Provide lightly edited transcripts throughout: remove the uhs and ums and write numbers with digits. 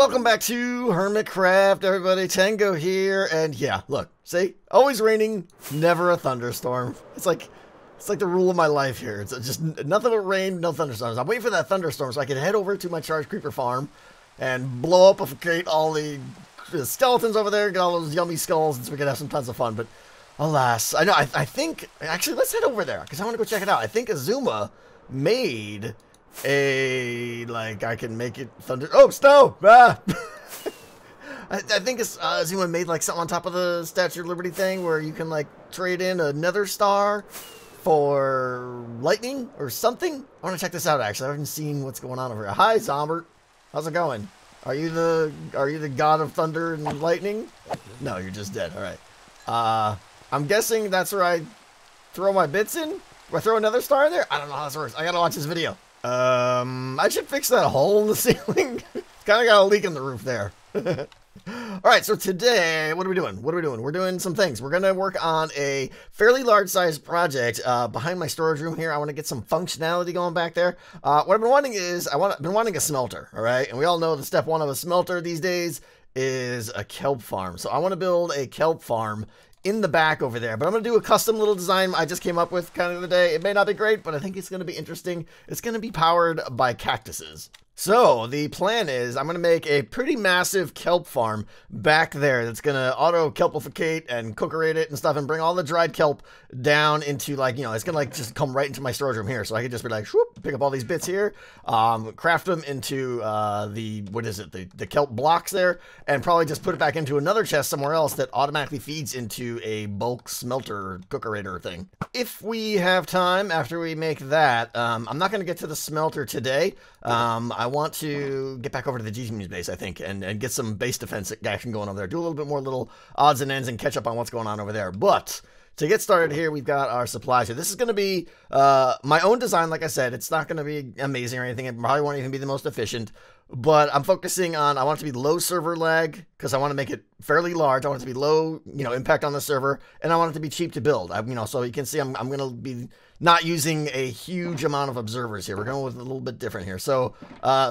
Welcome back to Hermitcraft, everybody. Tango here, and yeah, look, see, always raining, never a thunderstorm. It's like the rule of my life here. It's just nothing but rain, no thunderstorms. I'm waiting for that thunderstorm so I can head over to my charged creeper farm and blow up all the skeletons over there, get all those yummy skulls, and so we can have some tons of fun. But alas, I know. I think actually let's head over there because I want to go check it out. I think Azuma made I can make it thunder. Oh, snow! Ah! I think it's Azuma made like something on top of the Statue of Liberty thing where you can like trade in a nether star for lightning or something. I want to check this out. Actually, I haven't seen what's going on over here. Hi, Zombert. How's it going? Are you the god of thunder and lightning? No, you're just dead. All right. I'm guessing that's where I throw my bits in. Do I throw another star in there? I don't know how this works. I gotta watch this video. I should fix that hole in the ceiling. Kind of got a leak in the roof there. Alright, so today, what are we doing? We're doing some things. We're going to work on a fairly large-sized project behind my storage room here. I want to get some functionality going back there. What I've been wanting is, been wanting a smelter, alright? And we all know the step one of a smelter these days is a kelp farm. So I want to build a kelp farm in the back over there, but I'm going to do a custom little design I just came up with kind of today. It may not be great, but I think it's going to be interesting. It's going to be powered by cactuses. So the plan is I'm going to make a pretty massive kelp farm back there that's going to auto kelpificate and cookerate it and stuff and bring all the dried kelp down into like, you know, it's going to like just come right into my storage room here. So I could just be like, whoop, pick up all these bits here, craft them into the kelp blocks there, and probably just put it back into another chest somewhere else that automatically feeds into a bulk smelter cookerator thing. If we have time after we make that, I'm not going to get to the smelter today. I want to get back over to the G-Team's base, I think, and get some base defense action going over there. Do a little bit more little odds and ends and catch up on what's going on over there. But to get started here, we've got our supplies here. This is going to be my own design, like I said. It's not going to be amazing or anything. It probably won't even be the most efficient. But I'm focusing on, I want it to be low server lag because I want to make it fairly large. I want it to be low, impact on the server, and I want it to be cheap to build. So you can see I'm going to be not using a huge amount of observers here. We're going with a little bit different here. So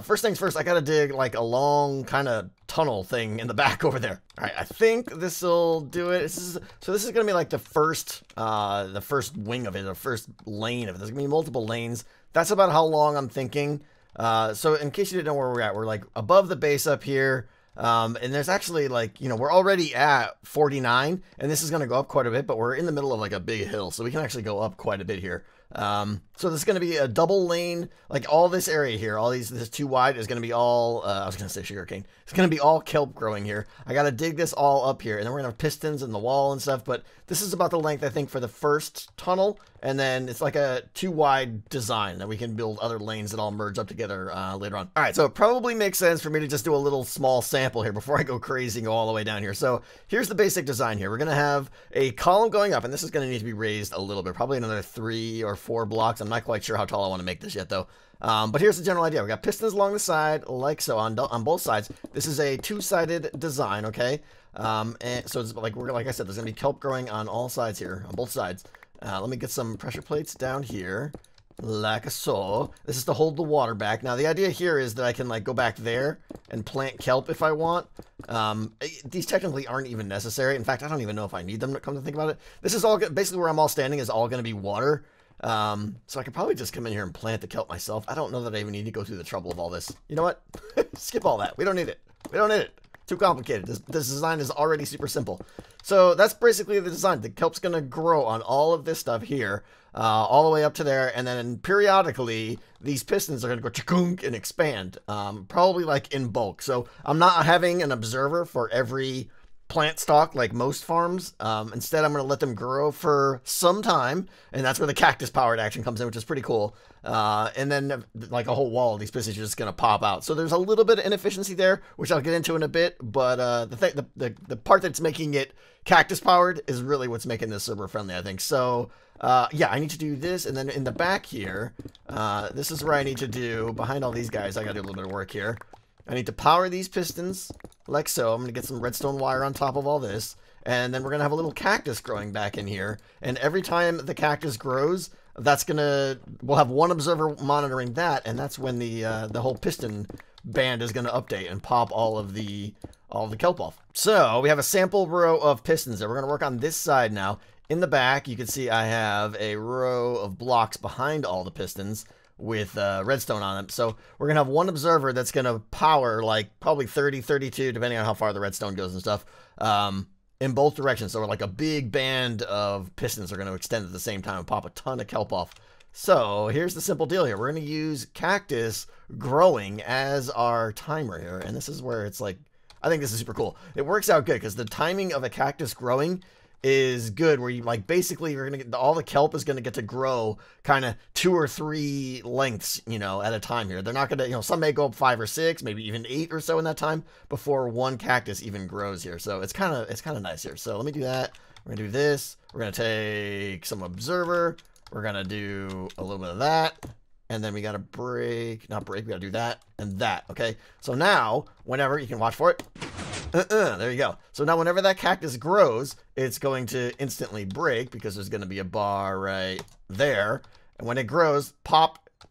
first things first, I got to dig like a long kind of tunnel thing in the back over there. All right, I think this will do it. So this is going to be like the first wing of it, the first lane of it. There's going to be multiple lanes. That's about how long I'm thinking. So in case you didn't know where we're at, we're like above the base up here. And there's actually like, we're already at 49 and this is going to go up quite a bit, but we're in the middle of like a big hill. So we can actually go up quite a bit here. So this is going to be a double lane, like all this area here, this too wide is going to be all, I was going to say sugarcane. It's going to be all kelp growing here. I got to dig this all up here and then we're going to have pistons in the wall and stuff, but this is about the length, I think, for the first tunnel. And then it's like a too wide design that we can build other lanes that all merge up together later on. All right, so it probably makes sense for me to just do a little small sample here before I go crazy and go all the way down here. So here's the basic design here. We're going to have a column going up, and this is going to need to be raised a little bit, probably another 3 or 4 blocks. I'm not quite sure how tall I want to make this yet, though. But here's the general idea. We got pistons along the side, like so, on both sides. This is a two-sided design, okay? And so it's like I said, there's going to be kelp growing on all sides here, on both sides. Let me get some pressure plates down here, like so. This is to hold the water back. Now, the idea here is that I can like go back there and plant kelp if I want. These technically aren't even necessary. In fact, I don't even know if I need them to come to think about it. This is all basically where I'm all standing is all going to be water. So I could probably just come in here and plant the kelp myself. I don't know that I even need to go through the trouble of all this. You know what? Skip all that. We don't need it. We don't need it. Too complicated. This design is already super simple. So that's basically the design. The kelp's going to grow on all of this stuff here, all the way up to there, and then periodically these pistons are going to go chakunk and expand, probably like in bulk. So I'm not having an observer for every plant stock like most farms. Instead, I'm going to let them grow for some time, and that's where the cactus powered action comes in, which is pretty cool. And then like a whole wall of these pistons are just going to pop out. So there's a little bit of inefficiency there, which I'll get into in a bit. But the part that's making it cactus powered is really what's making this server friendly, I think. So yeah, I need to do this, and then in the back here, this is where I need to do behind all these guys. I got to do a little bit of work here. I need to power these pistons like so. I'm going to get some redstone wire on top of all this. And then we're going to have a little cactus growing back in here. And every time the cactus grows, we'll have one observer monitoring that. And that's when the whole piston band is going to update and pop all of the kelp off. So we have a sample row of pistons there. We're going to work on this side now. In the back, you can see I have a row of blocks behind all the pistons with redstone on them. So we're going to have one observer that's going to power like probably 30, 32, depending on how far the redstone goes and stuff, in both directions. So like a big band of pistons are going to extend at the same time and pop a ton of kelp off. So here's the simple deal here. We're going to use Cactus growing as our timer here. And this is where it's like, I think this is super cool. It works out good because the timing of a cactus growing is good, where you like basically you're gonna get all the kelp is gonna get to grow kind of 2 or 3 lengths, you know, at a time here. They're not gonna, you know, some may go up 5 or 6, maybe even 8 or so in that time before one cactus even grows here. So it's kind of nice here. So let me do that. We're gonna do this. We're gonna take some observer. We're gonna do a little bit of that. And then we gotta we gotta do that and that, okay? So now, whenever, you can watch for it. There you go. So now whenever that cactus grows, it's going to instantly break because there's going to be a bar right there. And when it grows,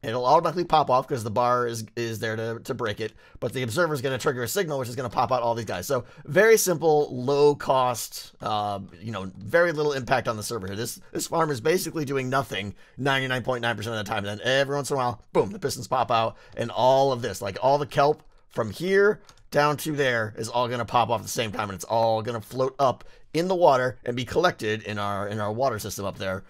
it'll automatically pop off because the bar is there to break it. But the observer is going to trigger a signal, which is going to pop out all these guys. So very simple, low cost, you know, very little impact on the server here. This farm is basically doing nothing 99.9% of the time. And then every once in a while, boom, the pistons pop out. And all of this, like all the kelp from here down to there is all going to pop off at the same time, and it's all going to float up in the water and be collected in our water system up there.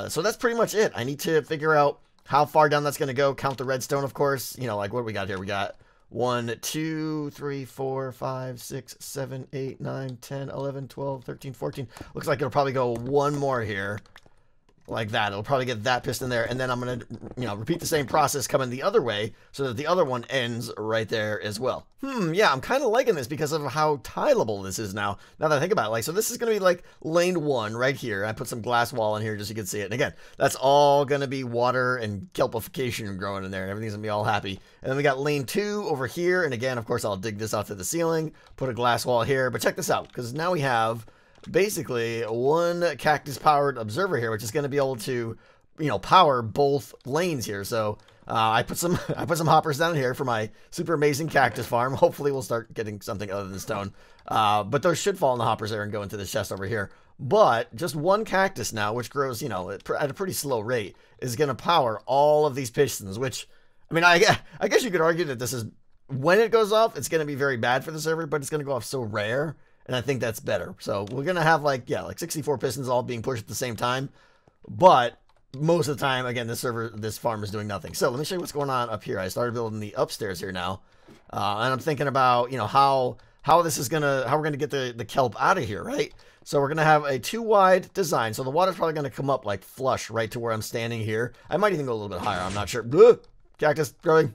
So that's pretty much it. I need to figure out how far down that's going to go. Count the redstone, of course. You know, like what do we got here? We got 1, 2, 3, 4, 5, 6, 7, 8, 9, 10, 11, 12, 13, 14. Looks like it'll probably go one more here. Like that. It'll probably get that piston there, and then I'm going to, you know, repeat the same process coming the other way so that the other one ends right there as well. Yeah, I'm kind of liking this because of how tileable this is now that I think about it. Like, so this is going to be like lane 1 right here. I put some glass wall in here just so you can see it. And again, that's all going to be water and kelpification growing in there, and everything's going to be all happy. And then we got lane 2 over here, and again, of course, I'll dig this out to the ceiling, put a glass wall here, but check this out, because now we have basically one cactus powered observer here, which is going to be able to, you know, power both lanes here. So I put some hoppers down here for my super amazing cactus farm. Hopefully we'll start getting something other than stone, but those should fall in the hoppers there and go into the chest over here. But just one cactus now, which grows, you know, at a pretty slow rate, is going to power all of these pistons, which, I mean, I guess you could argue that this is, when it goes off, it's going to be very bad for the server, but it's going to go off so rare. And I think that's better. So we're going to have like 64 pistons all being pushed at the same time. But most of the time, again, this farm is doing nothing. So let me show you what's going on up here. I started building the upstairs here now. And I'm thinking about, you know, how we're going to get the kelp out of here, right? So we're going to have a 2-wide design. So the water's probably going to come up like flush right to where I'm standing here. I might even go a little bit higher. I'm not sure. Cactus growing.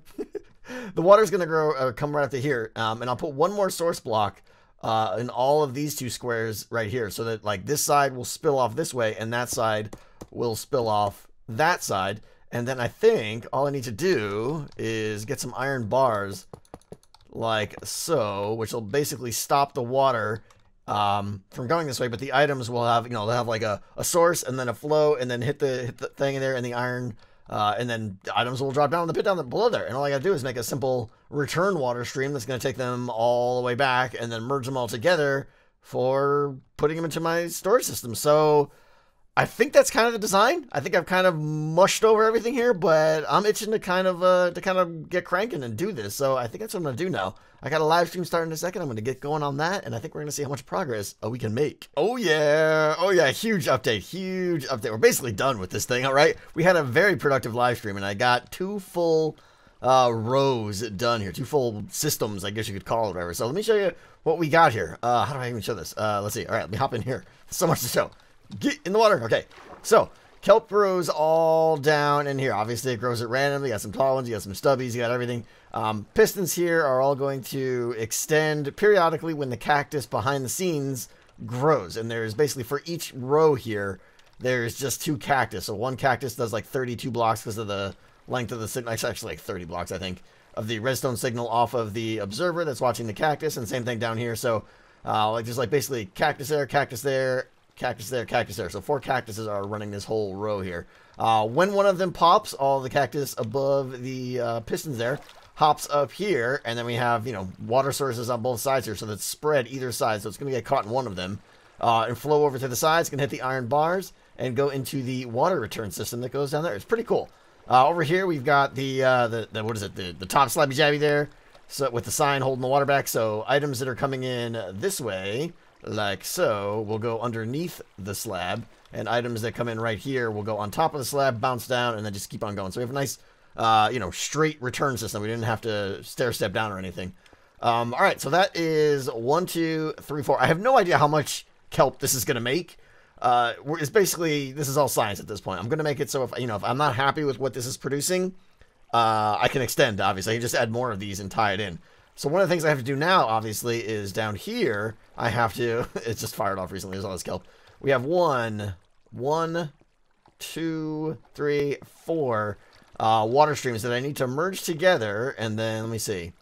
The water's going to come right up to here. And I'll put one more source block in all of these 2 squares right here, so that like this side will spill off this way and that side will spill off that side. And then I think all I need to do is get some iron bars like so, which will basically stop the water from going this way, but the items will have, you know, they'll have like a source and then a flow and then hit the thing in there, and the iron and then the items will drop down in the pit down below there. And all I gotta do is make a simple return water stream that's gonna take them all the way back and then merge them all together for putting them into my storage system. So I think that's kind of the design. I think I've kind of mushed over everything here, but I'm itching to kind of get cranking and do this. So I think that's what I'm gonna do now. I got a live stream starting in a second. I'm gonna get going on that, and I think we're gonna see how much progress we can make. Oh yeah, huge update. We're basically done with this thing. All right, we had a very productive live stream, and I got 2 full rows done here, 2 full systems, I guess you could call it, whatever. So let me show you what we got here. How do I even show this? Let's see. All right, let me hop in here. So much to show. Get in the water. Okay, so kelp grows all down in here. Obviously, it grows at random. You got some tall ones, you got some stubbies, you got everything. Pistons here are all going to extend periodically when the cactus behind the scenes grows. And there's basically, for each row here, there's just 2 cactus. So one cactus does like 32 blocks because of the length of the signal. It's actually like 30 blocks, I think, of the redstone signal off of the observer that's watching the cactus. And same thing down here. So like just like basically cactus there, cactus there, cactus there, cactus there. So 4 cactuses are running this whole row here. When one of them pops, all the cactus above the pistons there hops up here, and then we have, you know, water sources on both sides here, so that's spread either side, so it's going to get caught in one of them, and flow over to the sides, going to hit the iron bars, and go into the water return system that goes down there. It's pretty cool. Over here, we've got the what is it, the top slabby jabby there, so with the sign holding the water back, so items that are coming in this way, like so, will go underneath the slab, and items that come in right here will go on top of the slab, bounce down, and then just keep on going. So we have a nice, you know, straight return system. We didn't have to stair step down or anything. All right, so that is 1, 2, 3, 4. I have no idea how much kelp this is going to make. It's basically, this is all science at this point. I'm going to make it so if, you know, if I'm not happy with what this is producing, I can extend, obviously. I can just add more of these and tie it in. So one of the things I have to do now, obviously, is down here, I have to, it's just fired off recently, there's all this kelp. We have 1, 2, 3, 4 water streams that I need to merge together, and then, let me see.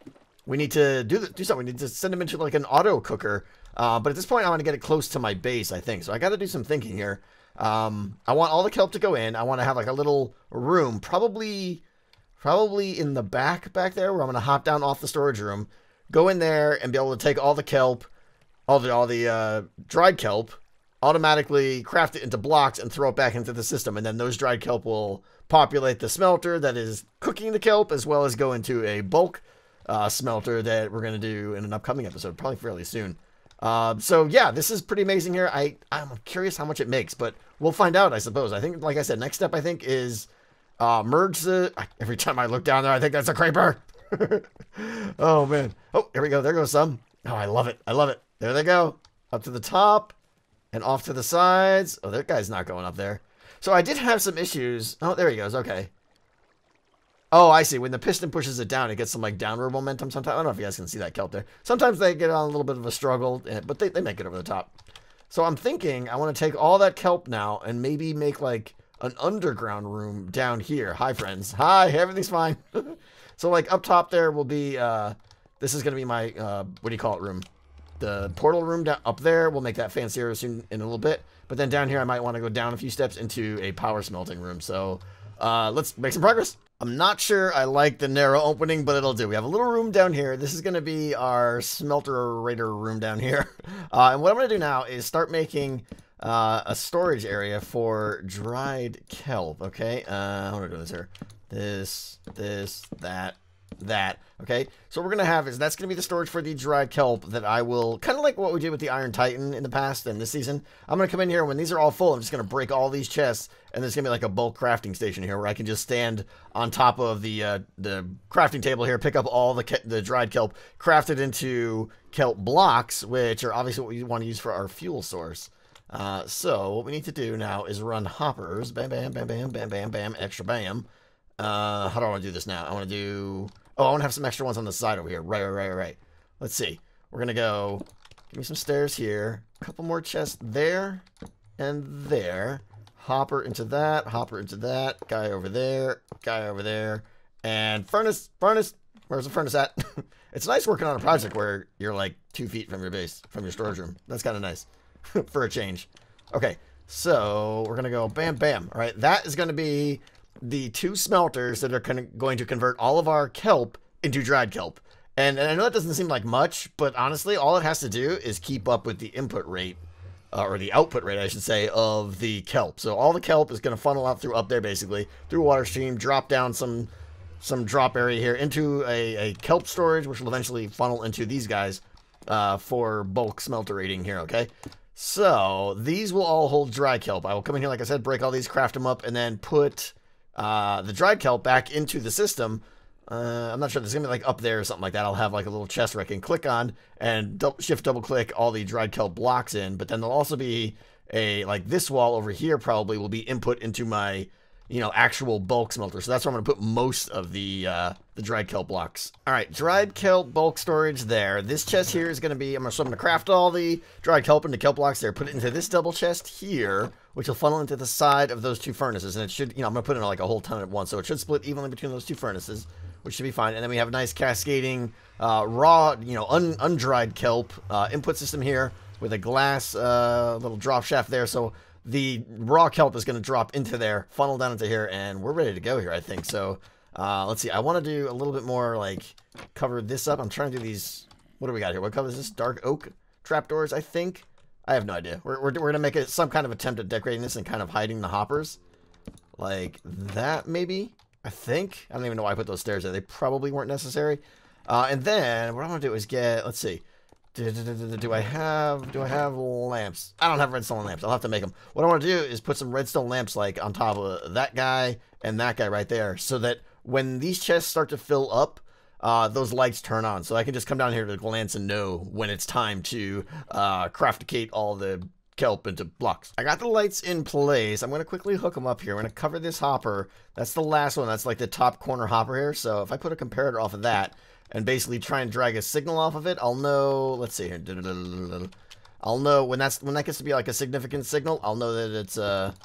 We need to do something. We need to send them into like an auto cooker. But at this point, I want to get it close to my base, I think. So I got to do some thinking here. I want all the kelp to go in. I want to have like a little room, probably in the back there, where I'm going to hop down off the storage room, go in there, and be able to take all the kelp, all the dried kelp, automatically craft it into blocks and throw it back into the system. And then those dried kelp will populate the smelter that is cooking the kelp, as well as go into a bulk smelter that we're going to do in an upcoming episode, probably fairly soon. So yeah, this is pretty amazing here. I'm curious how much it makes, but we'll find out, I suppose. I think, like I said, next step, I think, is merge the... Every time I look down there, I think that's a creeper. Oh, man. Oh, here we go. There goes some. Oh, I love it. I love it. There they go. Up to the top and off to the sides. Oh, that guy's not going up there. So I did have some issues. Oh, there he goes. Okay. Oh, I see. When the piston pushes it down, it gets some like downward momentum sometimes. I don't know if you guys can see that kelp there. Sometimes they get on a little bit of a struggle, but they make it over the top. So I'm thinking I want to take all that kelp now and maybe make like an underground room down here. Hi, friends. Hi, everything's fine. So like up top there will be, this is going to be my, what do you call it, room? The portal room down up there. We'll make that fancier soon in a little bit. But then down here, I might want to go down a few steps into a power smelting room. So let's make some progress. I'm not sure I like the narrow opening, but it'll do. We have a little room down here. This is going to be our smelter-rator room down here. And what I'm going to do now is start making a storage area for dried kelp, okay? How am I doing this here? This, that. Okay, so what we're going to have is that's going to be the storage for the dried kelp that I will, kind of like what we did with the Iron Titan in the past and this season. I'm going to come in here, when these are all full, I'm just going to break all these chests, and there's going to be like a bulk crafting station here where I can just stand on top of the crafting table here, pick up all the dried kelp, craft it into kelp blocks, which are obviously what we want to use for our fuel source. So what we need to do now is run hoppers, bam, bam, bam, bam, bam, bam, bam, extra bam. How do I want to do this now? I want to do... Oh, I want to have some extra ones on the side over here. Right. Let's see. We're going to go... Give me some stairs here. A couple more chests there and there. Hopper into that. Guy over there. And furnace. Where's the furnace at? It's nice working on a project where you're like 2 feet from your base, from your storage room. That's kind of nice for a change. Okay, so we're going to go bam, bam. All right, that is going to be the 2 smelters that are going to convert all of our kelp into dried kelp. And I know that doesn't seem like much, but honestly, all it has to do is keep up with the input rate, or the output rate, I should say, of the kelp. So all the kelp is going to funnel out through up there, basically, through a water stream, drop down some drop area here into a kelp storage, which will eventually funnel into these guys for bulk smelter rating here, okay? So these will all hold dry kelp. I will come in here, like I said, break all these, craft them up, and then put the dried kelp back into the system. I'm not sure, there's gonna be like up there or something like that. I'll have like a little chest where I can click on and shift double click all the dried kelp blocks in, but then there'll also be like this wall over here probably will be input into my, you know, actual bulk smelter. So that's where I'm gonna put most of the dried kelp blocks. All right, dried kelp bulk storage there. This chest here is gonna be, I'm gonna craft all the dried kelp into kelp blocks there, put it into this double chest here, which will funnel into the side of those 2 furnaces, and it should, you know, I'm gonna put in like a whole ton at once, so it should split evenly between those 2 furnaces, which should be fine. And then we have a nice cascading raw, you know, undried kelp input system here with a glass little drop shaft there. So the raw kelp is going to drop into there, funnel down into here, and we're ready to go here, I think. So Let's see. I want to do a little bit more, like, cover this up. I'm trying to do these. What do we got here? What color is this? Dark oak trapdoors, I think. I have no idea. We're going to make some kind of attempt at decorating this and kind of hiding the hoppers. Like that, maybe? I think. I don't even know why I put those stairs there. They probably weren't necessary. And then what I want to do is get, let's see. Do I have lamps? I don't have redstone lamps. I'll have to make them. What I want to do is put some redstone lamps like on top of that guy and that guy right there, so that when these chests start to fill up, those lights turn on. So I can just come down here to glance and know when it's time to crafticate all the kelp into blocks. I got the lights in place. I'm going to quickly hook them up here. I'm going to cover this hopper. That's the last one. That's like the top corner hopper here. So if I put a comparator off of that and basically try and drag a signal off of it, I'll know, let's see here. I'll know when that gets to be like a significant signal, I'll know that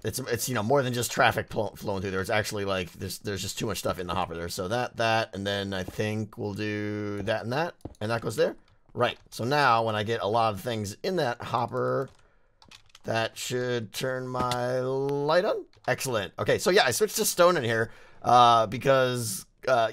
it's you know, more than just traffic flowing through there. It's actually like there's just too much stuff in the hopper there. So that, and then I think we'll do that, and that goes there. Right. So now when I get a lot of things in that hopper, that should turn my light on. Excellent. Okay. So yeah, I switched to stone in here because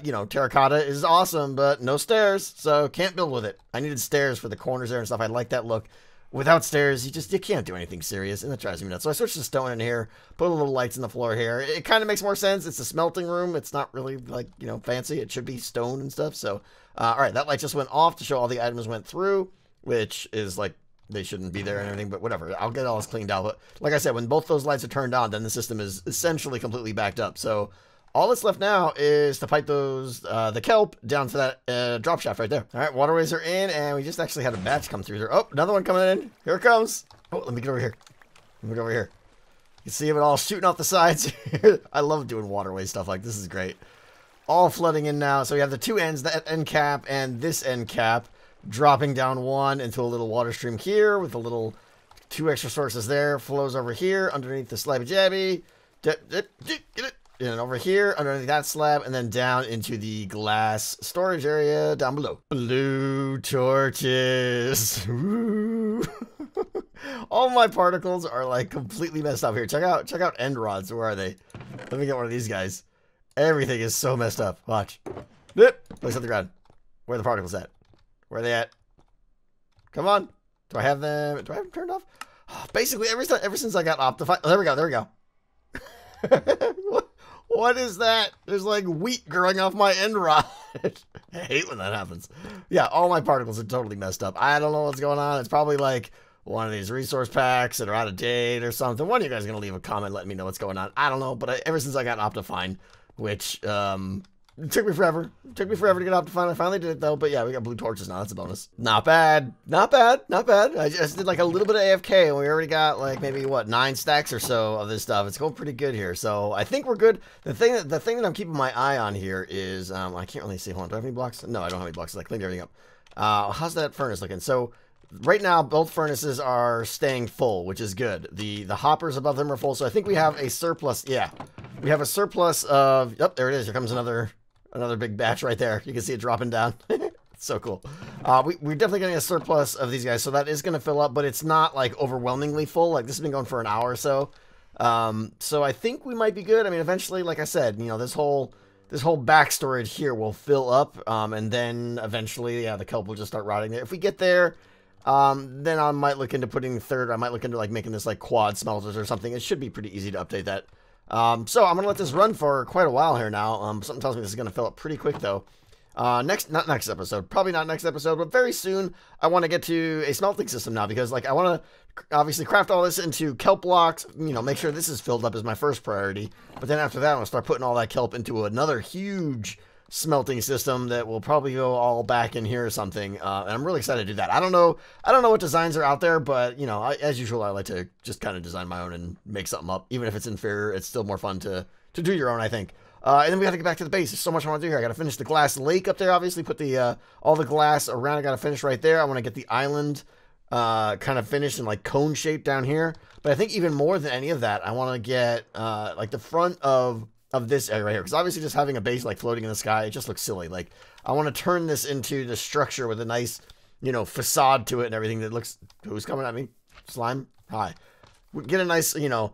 you know, terracotta is awesome, but no stairs, so can't build with it. I needed stairs for the corners there and stuff. I like that look. Without stairs, you can't do anything serious, and that drives me nuts. So I switched to stone in here, put a little lights in the floor here. It kind of makes more sense. It's a smelting room. It's not really, like, you know, fancy. It should be stone and stuff. So, all right, that light just went off to show all the items went through, which is like they shouldn't be there and everything, but whatever. I'll get all this cleaned out. But like I said, when both those lights are turned on, then the system is essentially completely backed up. So all that's left now is to pipe those, the kelp down to that drop shaft right there. All right, waterways are in, and we just actually had a batch come through there. Oh, another one coming in. Here it comes. Oh, let me get over here. Let me get over here. You see it all shooting off the sides. I love doing waterway stuff like this. Is great. All flooding in now. So we have the two ends, that end cap and this end cap, dropping down one into a little water stream here with a little 2 extra sources there. Flows over here underneath the slabby jabby. Get it. And over here, underneath that slab, and then down into the glass storage area down below. Blue torches. All my particles are like completely messed up here. Check out end rods. Where are they? Let me get one of these guys. Everything is so messed up. Watch. Place on the ground. Where are the particles at? Where are they at? Come on. Do I have them turned off? Basically, ever since I got Optifine. Oh, there we go. What is that? There's like wheat growing off my end rod. I hate when that happens. Yeah, all my particles are totally messed up. I don't know what's going on. It's probably like one of these resource packs that are out of date or something. One of you guys are going to leave a comment letting me know what's going on. I don't know, but ever since I got Optifine, which it took me forever. It took me forever to get Optifine. I finally did it though. But yeah, we got blue torches now. That's a bonus. Not bad. Not bad. I just did like a little bit of AFK, and we already got like maybe what 9 stacks or so of this stuff. It's going pretty good here. So I think we're good. The thing that I'm keeping my eye on here is I can't really see. Hold on. Do I have any blocks? No, I don't have any blocks. I cleaned everything up. How's that furnace looking? So right now, both furnaces are staying full, which is good. The hoppers above them are full. So I think we have a surplus. Yeah, we have a surplus of. Yep, there it is. Here comes another big batch right there. You can see it dropping down. It's so cool. We're definitely getting a surplus of these guys, so that is going to fill up, but it's not like overwhelmingly full. Like this has been going for an hour or so. So I think we might be good. I mean, eventually, like I said, you know, this whole back storage here will fill up, and then eventually, yeah, the kelp will just start rotting there. If we get there, then I might look into putting I might look into like making this like quad smelters or something. It should be pretty easy to update that. So I'm gonna let this run for quite a while here now. Something tells me this is gonna fill up pretty quick though. Not next episode, probably not next episode, but very soon I want to get to a smelting system now, because like I want to obviously craft all this into kelp blocks, you know, make sure this is filled up as my first priority. But then after that, I'm gonna start putting all that kelp into another huge smelting system that will probably go all back in here or something. And I'm really excited to do that. I don't know what designs are out there, but you know, as usual, I like to just kind of design my own and make something up. Even if it's inferior, it's still more fun to do your own, I think. And then we got to get back to the base. There's so much I want to do here. I got to finish the glass lake up there, obviously. Put the all the glass around. I got to finish right there. I want to get the island kind of finished in like cone shape down here. But I think even more than any of that, I want to get like the front of this area right here, because obviously just having a base like floating in the sky, it just looks silly. Like I want to turn this into the structure with a nice, you know, facade to it and everything that looks. Who's coming at me? Slime. Hi. get a nice, you know,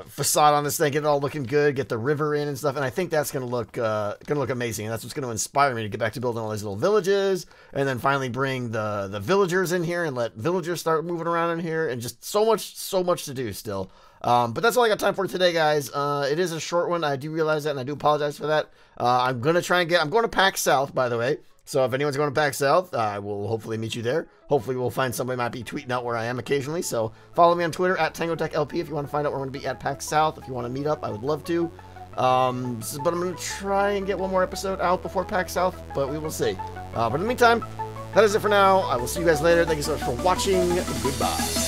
facade on this thing, get it all looking good, get the river in and stuff, and I think that's gonna look amazing, and that's what's gonna inspire me to get back to building all these little villages, and then finally bring the villagers in here and let villagers start moving around in here, and just so much to do still. But that's all I got time for today, guys. It is a short one. I do realize that, and I do apologize for that. I'm going to PAX South, by the way. So if anyone's going to PAX South, I will hopefully meet you there. Hopefully we'll find somebody might be tweeting out where I am occasionally. So follow me on Twitter at TangoTechLP if you want to find out where I'm going to be at PAX South. If you want to meet up, I would love to. But I'm going to try and get one more episode out before PAX South, but we will see. But in the meantime, that is it for now. I will see you guys later. Thank you so much for watching. Goodbye.